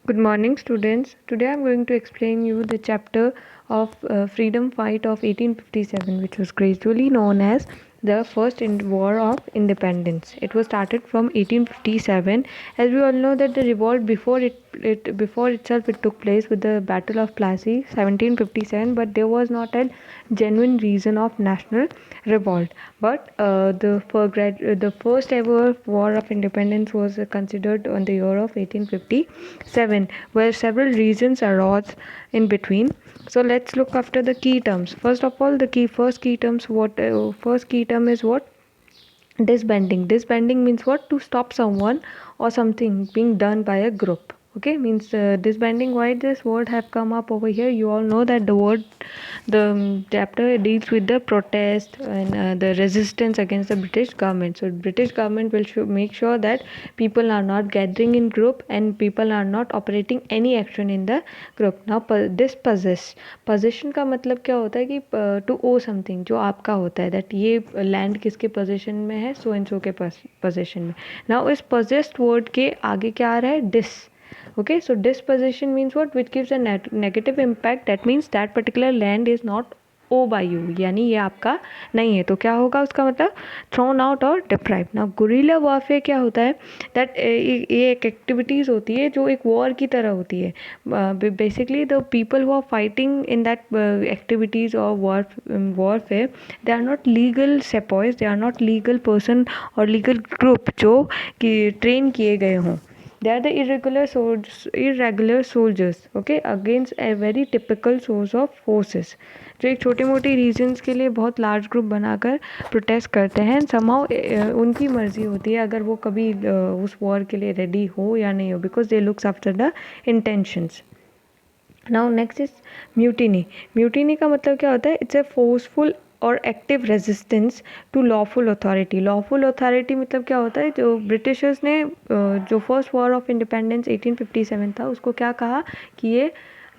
Good morning, students. Today I'm going to explain you the chapter of freedom fight of 1857, which was gradually known as the first war of independence. It was started from 1857, as we all know that the revolt before itself it took place with the Battle of Plassey, 1757, but there was not a genuine reason of national revolt. But the first ever war of independence was considered on the year of 1857, where several reasons arose in between. So let's look after the key terms. First of all, the first key terms. First key term is what? Disbanding. Disbanding means what? To stop someone or something being done by a group. Okay, means disbanding. Why this word have come up over here? You all know that the chapter deals with the protest and the resistance against the British government. So British government will make sure that people are not gathering in group and people are not operating any action in the group. Now dispossess. Possession का मतलब क्या होता है कि to owe something जो आपका होता है, that ये land किसके possession में है, so and so के possession में. Now इस possessed word के आगे क्या आ रहा है? Dis. Okay, so dispossession means what? Which gives a negative impact. That means that particular land is not ओ बाई यू, यानी ये आपका नहीं है. तो क्या होगा उसका मतलब? थ्रोन आउट और डिप्राइव. ना गुरिल्ला वॉरफेयर क्या होता है? दैट ये एक एक्टिविटीज़ होती है जो एक वॉर की तरह होती है. Basically the people who are fighting in that activities और warfare, they are not legal sepoys, they are not legal person और लीगल ग्रुप जो कि ट्रेन किए गए हों. They are the irregular soldiers, okay, against a very typical source of forces. जो एक छोटी मोटी रीजन्स के लिए बहुत लार्ज ग्रुप बनाकर प्रोटेस्ट करते हैं. समहाउ उनकी मर्जी होती है अगर वो कभी उस वॉर के लिए रेडी हो या नहीं हो, because they looks after the intentions. Now next is mutiny. Mutiny का मतलब क्या होता है? इट्स ए फोर्सफुल और active resistance to lawful authority. Lawful authority मतलब क्या होता है? जो ब्रिटिशर्स ने जो फर्स्ट वॉर ऑफ इंडिपेंडेंस 1857 था उसको क्या कहा कि ये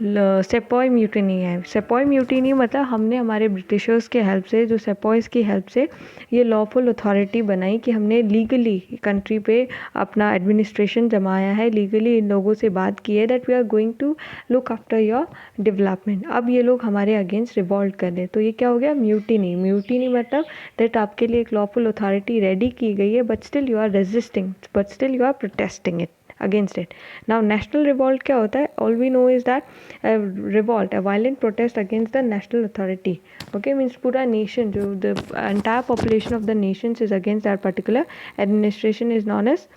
सेपॉय म्यूटिनी है. सेपॉय म्यूटिनी मतलब हमने हमारे ब्रिटिशर्स के हेल्प से, जो सेपॉयज़ की हेल्प से ये लॉफुल अथॉरिटी बनाई कि हमने लीगली कंट्री पे अपना एडमिनिस्ट्रेशन जमाया है, लीगली इन लोगों से बात की है that we are going to look after your development. अब ये लोग हमारे अगेंस्ट रिवॉल्ट कर रहे, तो ये क्या हो गया? म्यूटिनी. म्यूटिनी मतलब दैट आपके लिए एक लॉफुल अथॉरिटी रेडी की गई है, but still you are resisting, but still you are protesting it against it. Now national revolt क्या होता है? All we know is that revolt, a violent protest against the national authority. Okay, means पूरा nation, जो the entire population of the nations is against that particular administration is known as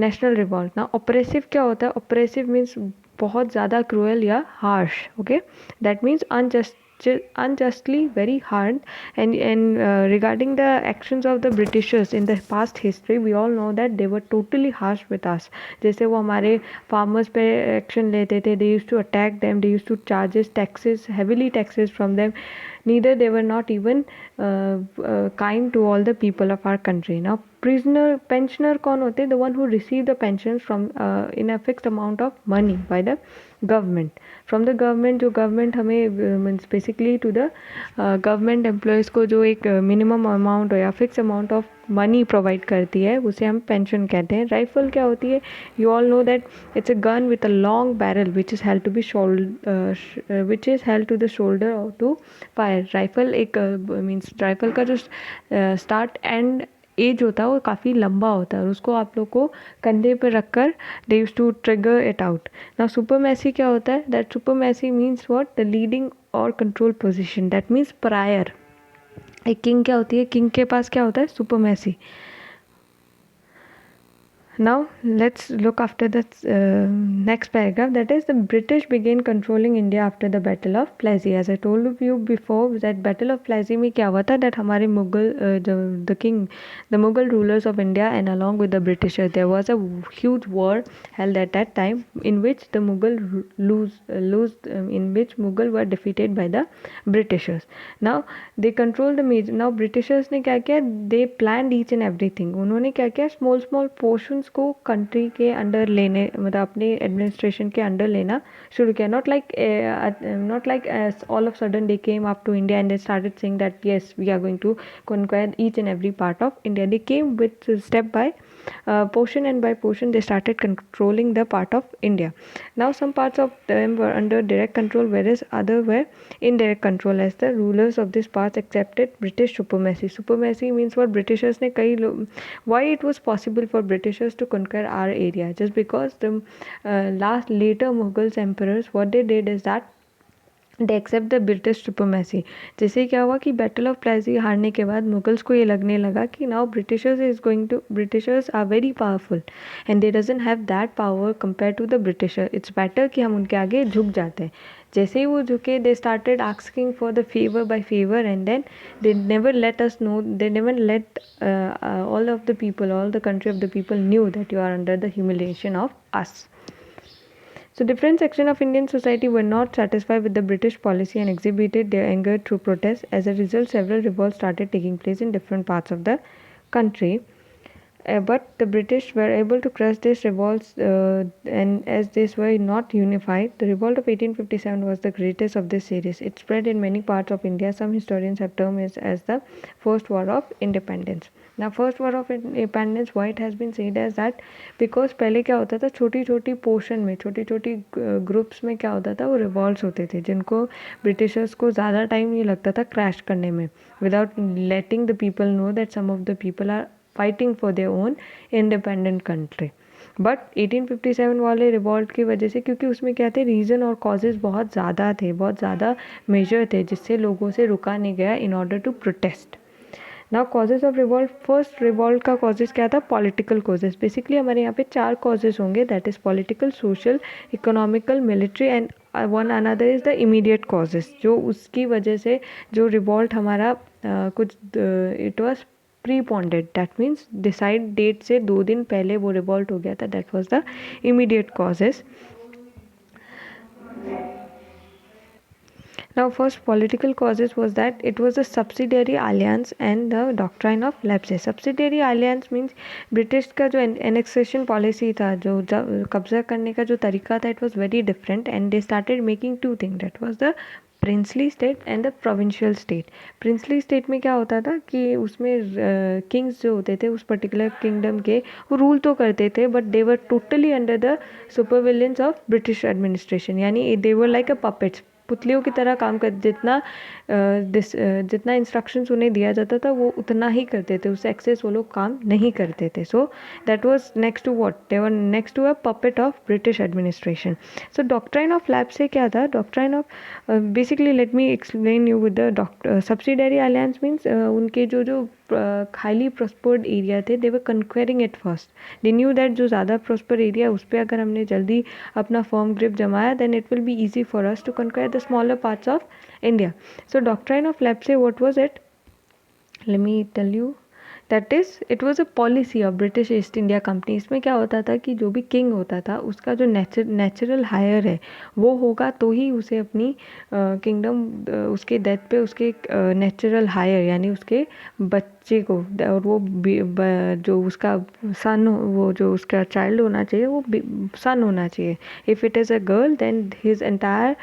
national revolt. Now oppressive क्या होता है? Oppressive means बहुत ज़्यादा cruel या harsh. Okay, that means unjustly very hard. And regarding the actions of the Britishers in the past history, we all know that they were totally harsh with us. जैसे वो हमारे farmers पे action लेते थे, they used to attack them, they used to charge taxes, heavily taxes from them. Neither they were not even kind to all the people of our country. Now pensioner कौन होते? The one who receive the pensions from in a fixed amount of money by the government. From the government, जो government हमें means basically to the government employees को जो एक minimum amount या fix amount of money provide करती है, उसे हम पेंशन कहते हैं. राइफल क्या होती है? You all know that it's a gun with a long barrel which is held to the shoulder और टू फायर. राइफल एक मीन्स राइफल का जो स्टार्ट एंड एज होता है वो काफ़ी लंबा होता है और उसको आप लोग को कंधे पर रख कर they used to trigger it out. Now supremacy क्या होता है? That supremacy means what? The leading और control position. That means prior. एक किंग क्या होती है? किंग के पास क्या होता है? सुपरमैसी. Now let's look after the next paragraph, that is the British began controlling India after the Battle of Plassey. As I told you before that Battle of Plassey में क्या हुआ था? That हमारे Mughal the Mughal rulers of India and along with the Britishers, there was a huge war held at that time in which the in which Mughal were defeated by the Britishers. Now they control the major. Now Britishers ने क्या किया? They planned each and everything. उन्होंने क्या किया? small portions को country के under लेने, मतलब अपने एडमिनिस्ट्रेशन के अंडर लेना शुरू किया. not like as all of sudden they came up to India and they started saying that yes we are going to conquer each and every part of India. They came with step by portion, and by portion they started controlling the part of India. Now some parts of them were under direct control, whereas other were indirect control, as the rulers of these parts accepted British supremacy. Supremacy means what? Britishers ने कई why it was possible for Britishers to conquer our area, just because the later Mughals emperors, what they did is that they accept the British supremacy. जैसे क्या हुआ कि battle of Plassey हारने के बाद Mughals को ये लगने लगा कि now Britishers are very powerful and they doesn't have that power compare to the Britisher. It's better कि हम उनके आगे झुक जाते हैं. जैसे ही वो झुके, they started asking for the favour by favour, and then they never let us know, they never let all of the people, all the country of the people knew that you are under the humiliation of us. So different sections of Indian society were not satisfied with the British policy and exhibited their anger through protests. As a result, several revolts started taking place in different parts of the country. But the British were able to crush these revolts, and as these were not unified, the revolt of 1857 was the greatest of this series. It spread in many parts of India. Some historians have termed it as the First War of Independence. Now, First War of Independence, why it has been said as that, because पहले क्या होता था, छोटी छोटी portion में, छोटी छोटी groups में क्या होता था, वो रिवॉल्ट्स होते थे जिनको ब्रिटिशर्स को ज़्यादा टाइम नहीं लगता था क्रैश करने में, without letting the people know that some of the people are fighting for their own independent country. But 1857 वाले रिवॉल्ट की वजह से, क्योंकि उसमें क्या थे, रीज़न और कॉजेज़ बहुत ज़्यादा थे, बहुत ज़्यादा मेजर थे, जिससे लोगों से रुका नहीं गया in order to protest. Now causes of revolt. First revolt का कॉजेज़ क्या था? Political causes. बेसिकली हमारे यहाँ पे 4 कॉजेज़ होंगे, that is political, social, economical, military, and one another is the immediate causes, जो उसकी वजह से जो रिवॉल्ट हमारा कुछ it was preponed, that means decide date से 2 दिन पहले वो रिवॉल्ट हो गया था. That was the immediate causes. Now, first political causes was that it was a subsidiary alliance and the doctrine of lapse. Subsidiary alliance means British का जो annexation policy था, जो कब्जा करने का जो तरीका था, it was very different, and they started making 2 things. That was the princely state and the provincial state. Princely state में क्या होता था कि उसमें किंग्स जो होते थे उस पर्टिकुलर किंगडम के, वो रूल तो करते थे, but they were totally under the surveillance of British administration. यानी they were like a puppets, पुतलियों की तरह काम कर, जितना इंस्ट्रक्शंस उन्हें दिया जाता था वो उतना ही करते थे, उससे एक्सेस वो लोग काम नहीं करते थे. So that was next to what, they were next to a puppet of British administration. So doctrine of lapse से क्या था? Doctrine of basically let me explain you with the subsidiary alliance means उनके जो highly prospered area थे, they were conquering it first. They knew that जो ज़्यादा prosper area, उस पर अगर हमने जल्दी अपना फर्म ग्रिप जमाया, then it will be easy for us to conquer the smaller parts of India. So doctrine of lapse, what was it? Let me tell you. That is it was a policy of British east India company. इसमें क्या होता था कि जो भी king होता था उसका जो नेचुरल हायर है वो होगा तो ही उसे अपनी किंगडम उसके डेथ पे उसके नेचुरल हायर यानी उसके बच्चे को, और वो जो उसका सन, वो जो उसका चाइल्ड होना चाहिए वो सन होना चाहिए. If it is a girl then his entire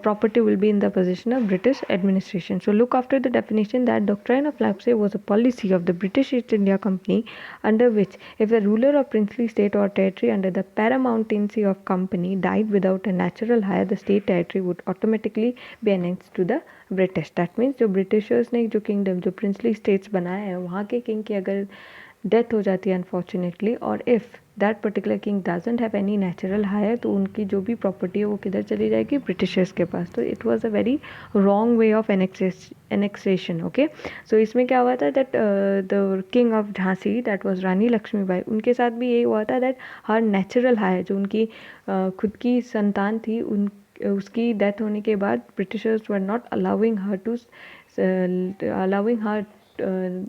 property will be in the possession of British administration. So look after the definition that doctrine of lapse was a policy of the British East India Company under which if the ruler of princely state or territory under the paramountcy of company died without a natural heir, the state territory would automatically be annexed to the British. That means जो Britishers ने जो kingdom, जो princely states बनाए हैं, वहाँ के king की अगर डेथ हो जाती है अनफॉर्चुनेटली, और if that particular king doesn't have any natural heir, तो उनकी जो भी प्रॉपर्टी है वो किधर चली जाएगी? ब्रिटिशर्स के पास. तो it was a very wrong way of annexation. Okay, so इसमें क्या हुआ था that the king of Jhansi, that was Rani Lakshmibai, उनके साथ भी यही हुआ था दैट हर नेचुरल हायर जो उनकी खुद की संतान थी, उसकी डेथ होने के बाद Britishers were not allowing her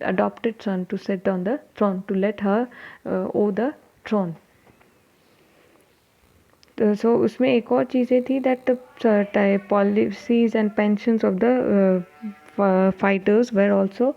adopted son to sit on the throne, to let her owe the throne. So उसमें एक और चीज़ें थी that the policies and pensions of the fighters were also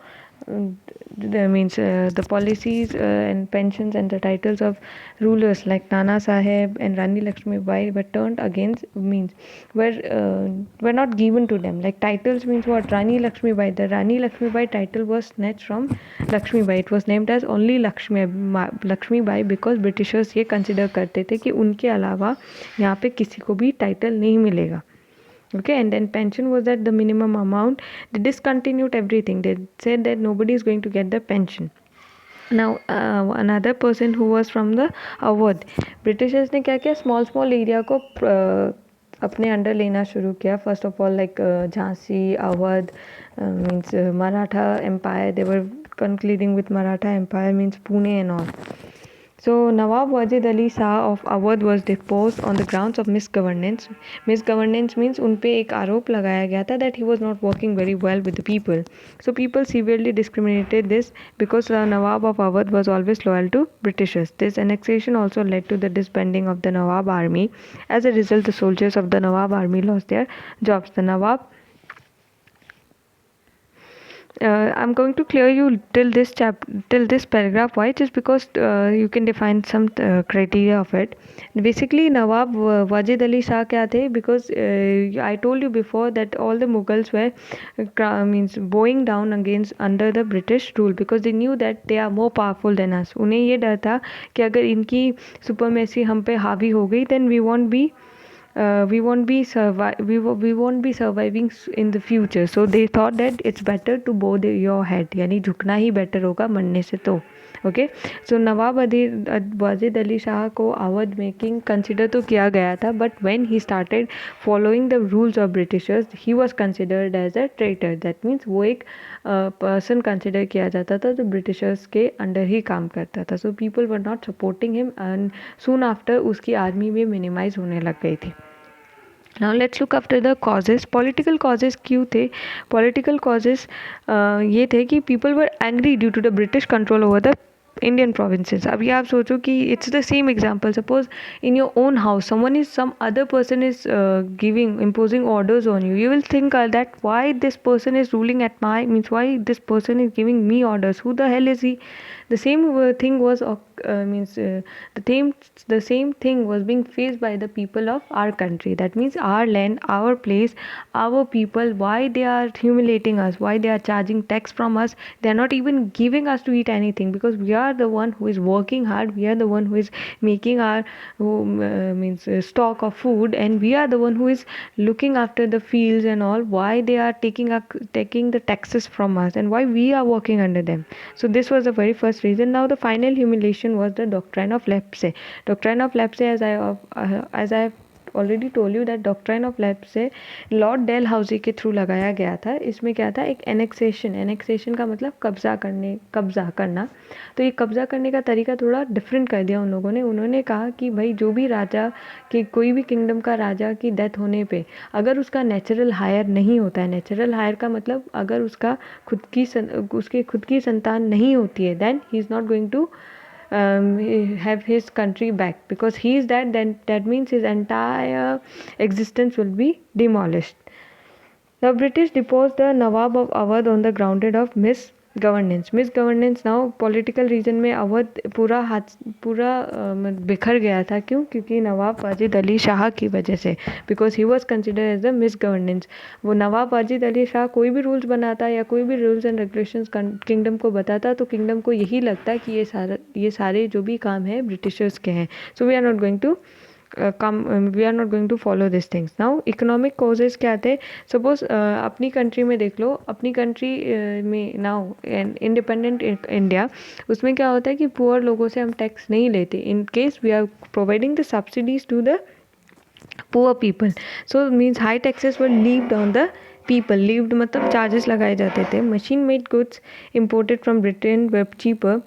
the policies and pensions and the titles of rulers like Nana Sahib and Rani Lakshmi Bai were turned against, were not given to them. Like titles means what? Rani Lakshmi Bai. The Rani Lakshmi Bai title was snatched from Lakshmi Bai. It was named as only Lakshmi Bai because Britishers ये consider करते थे कि उनके अलावा यहाँ पे किसी को भी title नहीं मिलेगा. Okay, and then pension was at the minimum amount. They discontinued everything. They said that nobody is going to get the pension. Now another person who was from the Awadh, Britishers ने क्या किया, small area को अपने under लेना शुरू किया. First of all, like Jhansi, Awadh, means Maratha Empire. They were concluding with Maratha Empire, means Pune and all. So Nawab Wajid Ali Shah of Awadh was deposed on the grounds of misgovernance. Misgovernance means उन पे एक आरोप लगाया गया था that he was not working very well with the people. So people severely discriminated this because the Nawab of Awadh was always loyal to Britishers. This annexation also led to the disbanding of the Nawab army. As a result, the soldiers of the Nawab army lost their jobs. The Nawab I'm going to clear you till this paragraph. Why? Just because you can define some criteria of it. Basically, Nawab Wajid Ali Shah क्या थे? Because I told you before that all the Mughals were means bowing down against under the British rule because they knew that they are more powerful than us. उन्हें ये डर था कि अगर इनकी supremacy हम पे हावी हो गई, then we won't be surviving in the future. So they thought that it's better to bow your head, यानी झुकना ही better होगा मरने से तो. Okay, so नवाब वाजिद अली शाह को अवध में किंग कंसिडर तो किया गया था, but when he started following the rules of Britishers, he was considered as a traitor. That means वो एक person consider किया जाता था जो Britishers के अंडर ही काम करता था. So people were not supporting him and soon after उसकी आर्मी भी मिनिमाइज होने लग गई थी. Now let's look after the causes. Political causes क्यों थे? Political causes ये थे कि people were angry due to the British control over the Indian provinces. अभी आप सोचो कि it's the same example. Suppose in your own house, some other person is imposing orders on you. You will think that why this person is ruling at why this person is giving me orders? Who the hell is he? The same thing was the same thing was being faced by the people of our country. That means our land, our place, our people. Why they are humiliating us? Why they are charging tax from us? They are not even giving us to eat anything because we are the one who is working hard. We are the one who is making our stock of food, and we are the one who is looking after the fields and all. Why they are taking the taxes from us, and why we are working under them? So this was the very first reason. Now the final humiliation was the doctrine of lapse. Doctrine of lapse, as I have already told you that doctrine of lapse lord Dalhousie के through लगाया गया था. इसमें क्या था? एक annexation का मतलब कब्जा करना. तो ये कब्जा करने का तरीका थोड़ा डिफरेंट कर दिया उन लोगों ने. उन्होंने कहा कि भाई जो भी राजा कि कोई भी किंगडम का राजा की डेथ होने पे अगर उसका नेचुरल हायर नहीं होता है, नेचुरल हायर का मतलब अगर उसका उसके खुद की संतान नहीं होती है, then he is not going to have his country back because he is dead. Then that means his entire existence will be demolished. The British deposed the Nawab of Awadh on the grounded of misgovernance. Now political region में अवध पूरा बिखर गया था. क्यों? क्योंकि नवाब वाजिद अली शाह की वजह से, because he was considered as a misgovernance. वो नवाब वाजिद अली शाह कोई भी रूल्स बनाता या कोई भी रूल्स एंड रेगुलेशंस किंगडम को बताता तो किंगडम को यही लगता कि ये सारे जो भी काम है ब्रिटिशर्स के हैं. So we are not going to follow this things. Now economic causes क्या थे? सपोज अपनी कंट्री में देख लो, अपनी कंट्री में नाउ इंडिपेंडेंट इंडिया, उसमें क्या होता है कि पुअर लोगों से हम टैक्स नहीं लेते. In case we are providing the subsidies to the poor people. So means high taxes were levied on the people. Levied मतलब चार्जेस लगाए जाते थे. Machine made goods imported from Britain were cheaper.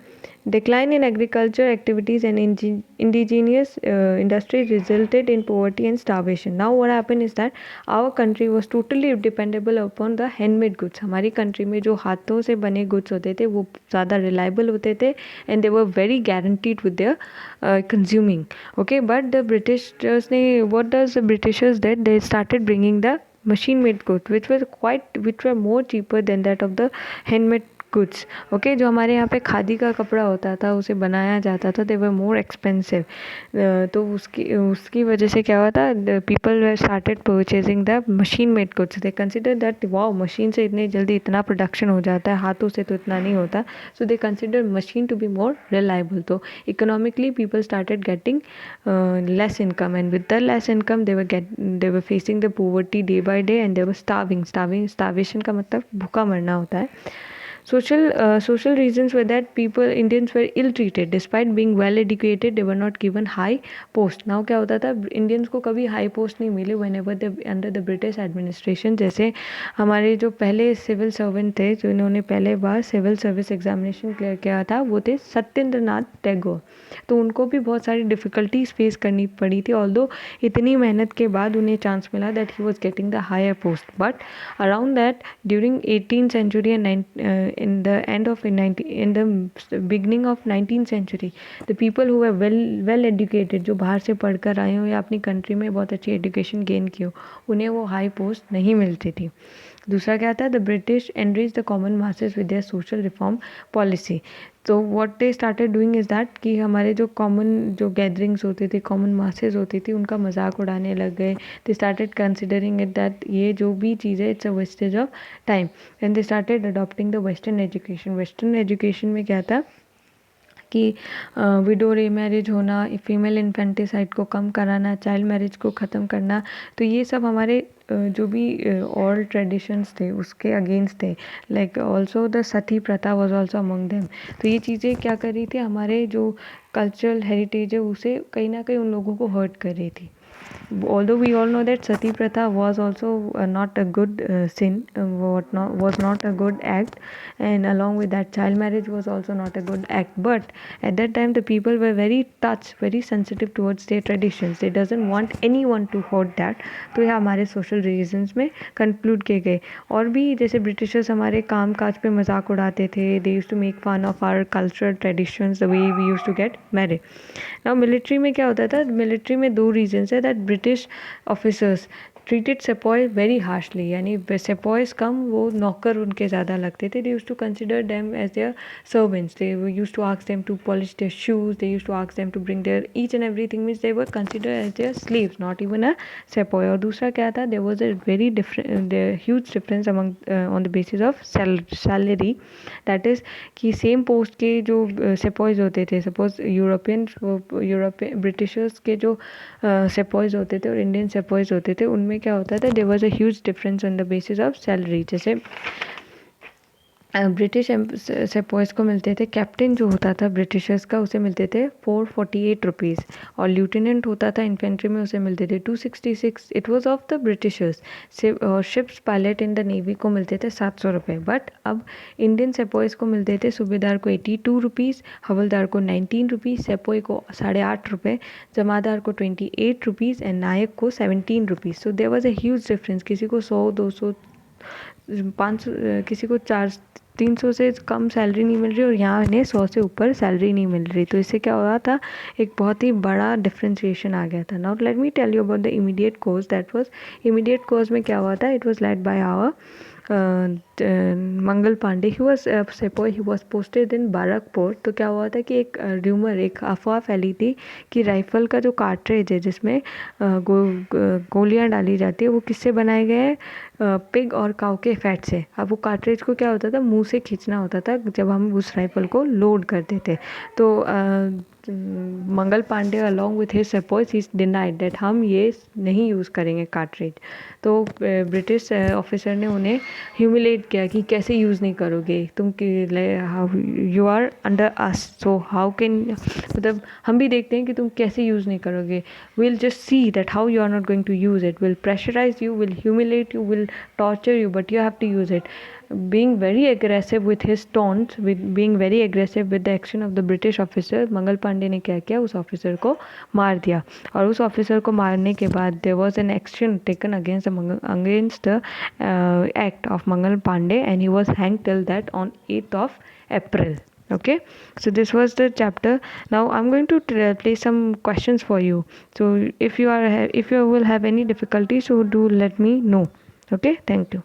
Decline in agriculture activities and indigenous industries resulted in poverty and starvation. Now what happened is that our country was totally dependable upon the handmade goods. हमारी country में जो हाथों से बने goods होते थे वो ज़्यादा reliable होते थे and they were very guaranteed with their consuming. Okay, but the Britishers what does the Britishers did? They started bringing the machine made goods which were more cheaper than that of the handmade goods. Okay, जो हमारे यहाँ पे खादी का कपड़ा होता था उसे बनाया जाता था, they were more expensive. तो उसकी वजह से क्या हुआ था, people were started purchasing the machine made goods. They considered that wow, machine से इतने जल्दी इतना प्रोडक्शन हो जाता है, हाथों से तो इतना नहीं होता. So they considered machine to be more reliable. तो economically people started getting less income, and with the less income they were facing the poverty day by day, and they were starvation का मतलब भूखा मरना होता है. Social reasons were that Indians were ill treated despite being well educated. They were not given high post. Now क्या होता था, Indians को कभी high post नहीं मिले whenever they under the British administration. जैसे हमारे जो पहले सिविल सर्वेंट थे, जो इन्होंने पहले बार सिविल सर्विस एग्जामिनेशन क्लियर किया था, वो थे सत्येंद्रनाथ टैगोर. तो उनको भी बहुत सारी डिफ़िकल्टीज फेस करनी पड़ी थी, ऑल्दो इतनी मेहनत के बाद उन्हें चांस मिला that he was getting the higher post. But around that during 18th century and in the end of in the beginning of 19th century, the people who were well educated, जो बाहर से पढ़कर आए हो या अपनी country में बहुत अच्छी एजुकेशन गेन की हो, उन्हें वो हाई पोस्ट नहीं मिलती थी. दूसरा क्या था, the British enrich the common masses with their social reform policy. तो what they started doing is that कि हमारे जो कॉमन जो गैदरिंग्स होती थी, कॉमन मासेस होती थी, उनका मजाक उड़ाने लग गए. They started considering it that ये जो भी चीज़ है it's a wastage of time, and they started adopting the western education. Western education में क्या था कि विडो रीमैरिज होना, फीमेल इन्फेंटिसाइड को कम कराना, चाइल्ड मैरिज को ख़त्म करना. तो ये सब हमारे जो भी ऑल ट्रेडिशंस थे उसके अगेंस्ट थे. लाइक ऑल्सो द सती प्रथा वॉज ऑल्सो अमंग देम. तो ये चीज़ें क्या कर रही थी, हमारे जो कल्चरल हेरिटेज है उसे कहीं ना कहीं उन लोगों को हर्ट कर रही थी. Although we all know that sati pratha was also not a good sin, was not a good act, and along with that child marriage was also not a good act. But at that time the people were very touched, very sensitive towards their traditions. They doesn't want anyone to hurt that. तो ये हमारे social reasons में conclude किए गए. और भी जैसे Britishers हमारे काम काज पे मजाक उड़ाते थे. They used to make fun of our cultural traditions, the way we used to get married. Now military में क्या होता था, मिलिट्री में दो रीजन्स है that British officers treated sepoy very harshly. यानी सेपॉयस कम, वो नौकर उनके ज़्यादा लगते थे. They used to consider them as their servants. They used to ask them to polish their shoes. They used to ask them to bring their each and everything. Means they were consider as their slaves, not even a sepoy. और दूसरा क्या था, there was a very huge difference among on the basis of salary. That is कि same post के जो सेपॉयज होते थे, suppose European Britishers के जो सेपॉयज होते थे और इंडियन सेपॉयज होते थे, उनमें क्या होता था, there was a huge difference on the basis of salary. जैसे ब्रिटिश सेपॉयज को मिलते थे, कैप्टन जो होता था ब्रिटिशर्स का उसे मिलते थे 448 रुपीज़, और ल्यूटेनेंट होता था इन्फेंट्री में उसे मिलते थे 266. It was of the Britishers. और ships pilot in the navy को मिलते थे 700 रुपये. बट अब इंडियन सेपॉयज को मिलते थे सूबेदार को 82 रुपीज़, हवलदार को 19 रुपीज़, सेपॉय को 8.5 रुपये, जमादार को 28 रुपीज़ एंड नायक को 17 rupees. So there was a huge difference. किसी को 100, 200, 500, किसी को 300 से कम सैलरी नहीं मिल रही, और यहाँ इन्हें 100 से ऊपर सैलरी नहीं मिल रही. तो इससे क्या हो रहा था, एक बहुत ही बड़ा डिफ्रेंशिएशन आ गया था. Now let me tell you about the immediate course. That was immediate course में क्या हुआ था, it was led by our Mangal Pandey. He was sepoy, he was posted in Barrackpore. तो क्या हुआ था कि एक र्यूमर, एक अफवाह फैली थी कि राइफ़ल का जो कार्ट्रेज है जिसमें गोलियां डाली जाती है, वो किससे बनाए गए हैं, पिग और काऊ के फैट से. अब वो कार्ट्रेज को क्या होता था, मुंह से खींचना होता था जब हम उस राइफल को लोड करते थे. तो Mangal Pandey along with his sepoys he denied that हम ये नहीं यूज़ करेंगे कार्ट्रेज. तो ब्रिटिश ऑफिसर ने उन्हें ह्यूमिलेट किया कि कैसे यूज़ नहीं करोगे तुम, you are under us, so how can, मतलब हम भी देखते हैं कि तुम कैसे यूज़ नहीं करोगे. Will just see that how you are not going to use it. Will pressurise you, will humiliate you, will torture you, but you have to use it. Being very aggressive with his taunts, with being very aggressive with the action of the British officer, Mangal Pandey ने क्या किया, उस officer को मार दिया. और उस officer को मारने के बाद there was an action taken against the act of Mangal Pandey, and he was hanged till that on 8th of April. Okay, so this was the chapter. Now I'm going to play some questions for you. So if you will have any difficulty, so do let me know. Okay, thank you.